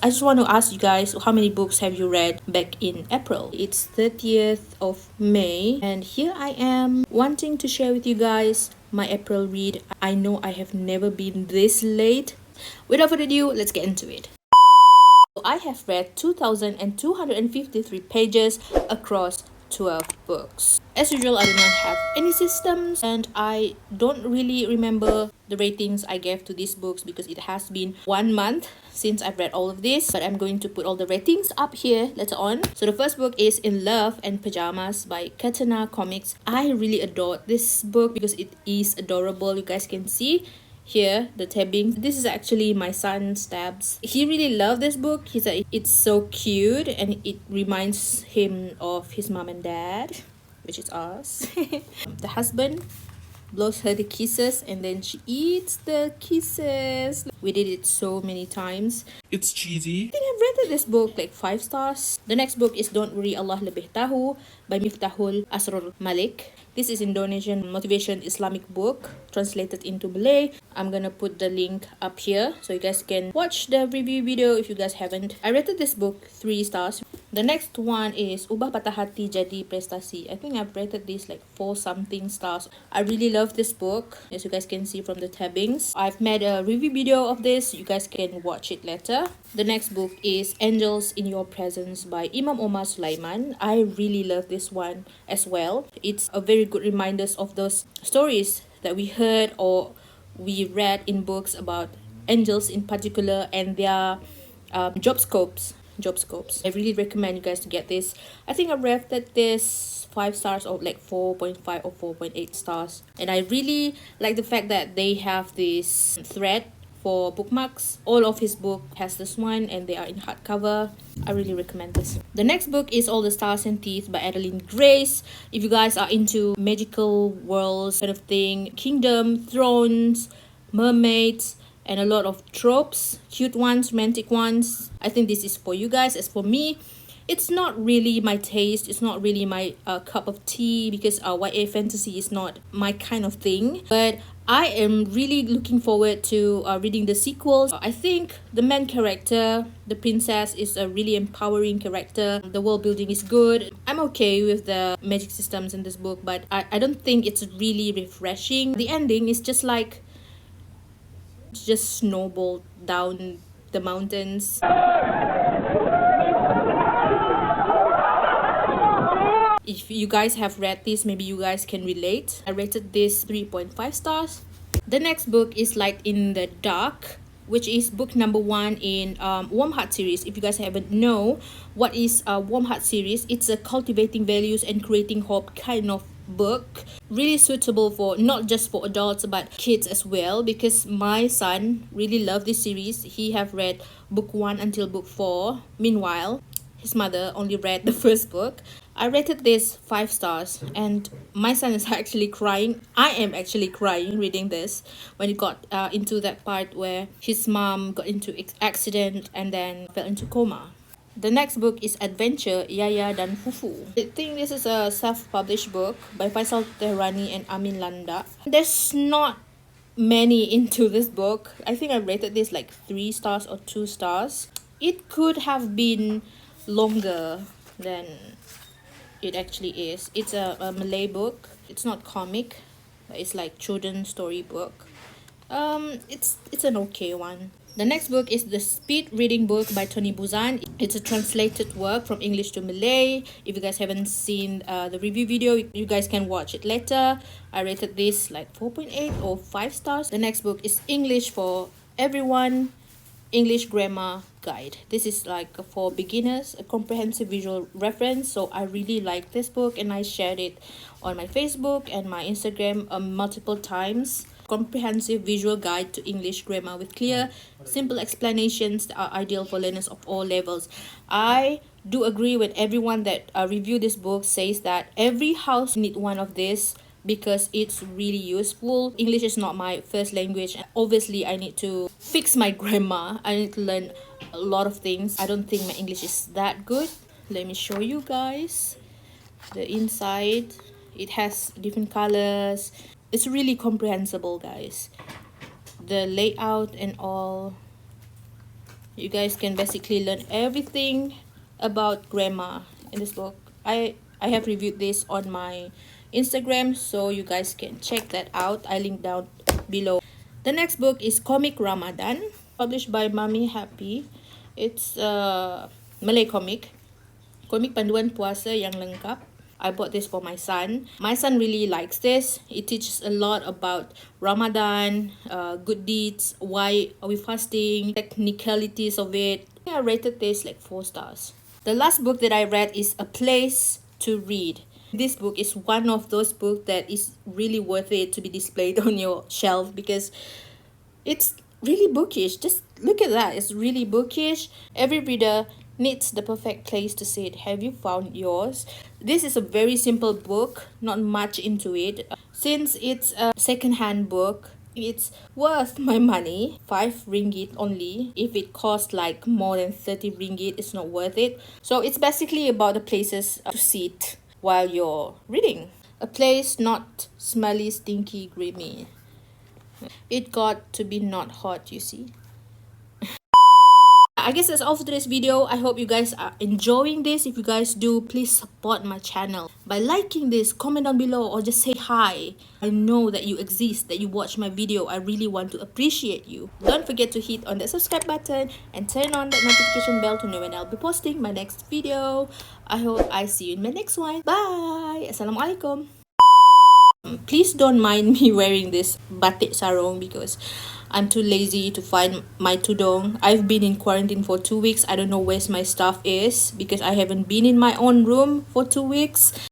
I just want to ask you guys, how many books have you read back in April? It's 30th of May, and here I am wanting to share with you guys my April read. I know I have never been this late. Without further ado, let's get into it. I have read 2,253 pages across 12 books. As usual, I do not have any systems and I don't really remember the ratings I gave to these books because it has been 1 month since I've read all of this, but I'm going to put all the ratings up here later on. So the first book is In Love and Pajamas by Catana Comics. I really adored this book because it is adorable. You guys can see here the tabbing. This is actually my son's tabs. He really loved this book. He said it's so cute and it reminds him of his mom and dad, which is us. The husband blows her the kisses and then she eats the kisses. We did it so many times. It's cheesy. I think I've rated this book like 5 stars. The next book is Don't Worry Allah Lebih Tahu by Miftahul Asror Malik. This is Indonesian motivation Islamic book translated into Malay. I'm gonna put the link up here so you guys can watch the review video if you guys haven't. I rated this book 3 stars. The next one is Ubah Patah Hati Jadi Prestasi. I think I've rated this like 4 something stars. I really love this book, as you guys can see from the tabbings. I've made a review video of this. You guys can watch it later. The next book is Angels in Your Presence by Imam Omar Suleiman. I really love this one as well. It's a very good reminders of those stories that we heard or we read in books about angels in particular and their job scopes. I really recommend you guys to get this. I think I rated this 5 stars or like 4.5 or 4.8 stars. And I really like the fact that they have this thread for bookmarks. All of his book has this one and they are in hardcover. I really recommend this. The next book is All the Stars and Teeth by Adalyn Grace. If you guys are into magical worlds kind of thing, kingdom, thrones, mermaids, and a lot of tropes, cute ones, romantic ones, I think this is for you guys. As for me, it's not really my taste. It's not really my cup of tea because YA fantasy is not my kind of thing. But I am really looking forward to reading the sequels. I think the main character, the princess, is a really empowering character. The world building is good. I'm okay with the magic systems in this book, but I don't think it's really refreshing. The ending is just like just snowballed down the mountains. If you guys have read this, maybe you guys can relate. I rated this 3.5 stars. The next book is Light in the Dark, which is book number 1 in Warm Heart series. If you guys haven't know what is a Warm Heart series, it's a cultivating values and creating hope kind of book. Really suitable for not just for adults but kids as well, because my son really loved this series. He have read book 1 until book 4. Meanwhile, his mother only read the first book. I rated this 5 stars and my son is actually crying. I am actually crying reading this when he got into that part where his mom got into accident and then fell into coma. The next book is Advencer, Yaya dan Fufu. I think this is a self-published book by Faisal, Tehrani and Amin Landa. There's not many into this book. I think I rated this like 3 stars or 2 stars. It could have been longer than it actually is. It's a Malay book. It's not comic, but it's like children's story book. It's an okay one. The next book is the Speed Reading Book by Tony Buzan. It's a translated work from English to Malay. If you guys haven't seen the review video, you guys can watch it later. I rated this like 4.8 or 5 stars. The next book is English for Everyone, English Grammar Guide. This is like for beginners, a comprehensive visual reference. So I really like this book and I shared it on my Facebook and my Instagram multiple times. Comprehensive visual guide to English grammar with clear, simple explanations that are ideal for learners of all levels. I do agree with everyone that reviewed this book says that every house needs one of this because it's really useful. English is not my first language. Obviously, I need to fix my grammar. I need to learn a lot of things. I don't think my English is that good. Let me show you guys the inside. It has different colors. It's really comprehensible, guys. The layout and all. You guys can basically learn everything about grammar in this book. I have reviewed this on my Instagram, so you guys can check that out. I link down below. The next book is Komik Ramadan, published by Mami Happy. It's a Malay comic panduan puasa yang lengkap. I bought this for my son. My son really likes this. It teaches a lot about Ramadan, good deeds, why are we fasting, technicalities of it. I rated this like 4 stars. The last book that I read is A Place to Read. This book is one of those books that is really worth it to be displayed on your shelf because it's really bookish. Just look at that. It's really bookish. Every reader needs the perfect place to sit. Have you found yours? This is a very simple book, not much into it. Since it's a second-hand book, it's worth my money. 5 ringgit only. If it costs like more than 30 ringgit, it's not worth it. So it's basically about the places to sit while you're reading. A place not smelly, stinky, grimy. It got to be not hot, you see. I guess that's all for today's video. I hope you guys are enjoying this. If you guys do, please support my channel by liking this, comment down below, or just say hi. I know that you exist, that you watch my video. I really want to appreciate you. Don't forget to hit on the subscribe button and turn on that notification bell to know when I'll be posting my next video. I hope I see you in my next one. Bye. Assalamualaikum. Please don't mind me wearing this batik sarong because I'm too lazy to find my tudung. I've been in quarantine for 2 weeks. I don't know where my stuff is because I haven't been in my own room for 2 weeks.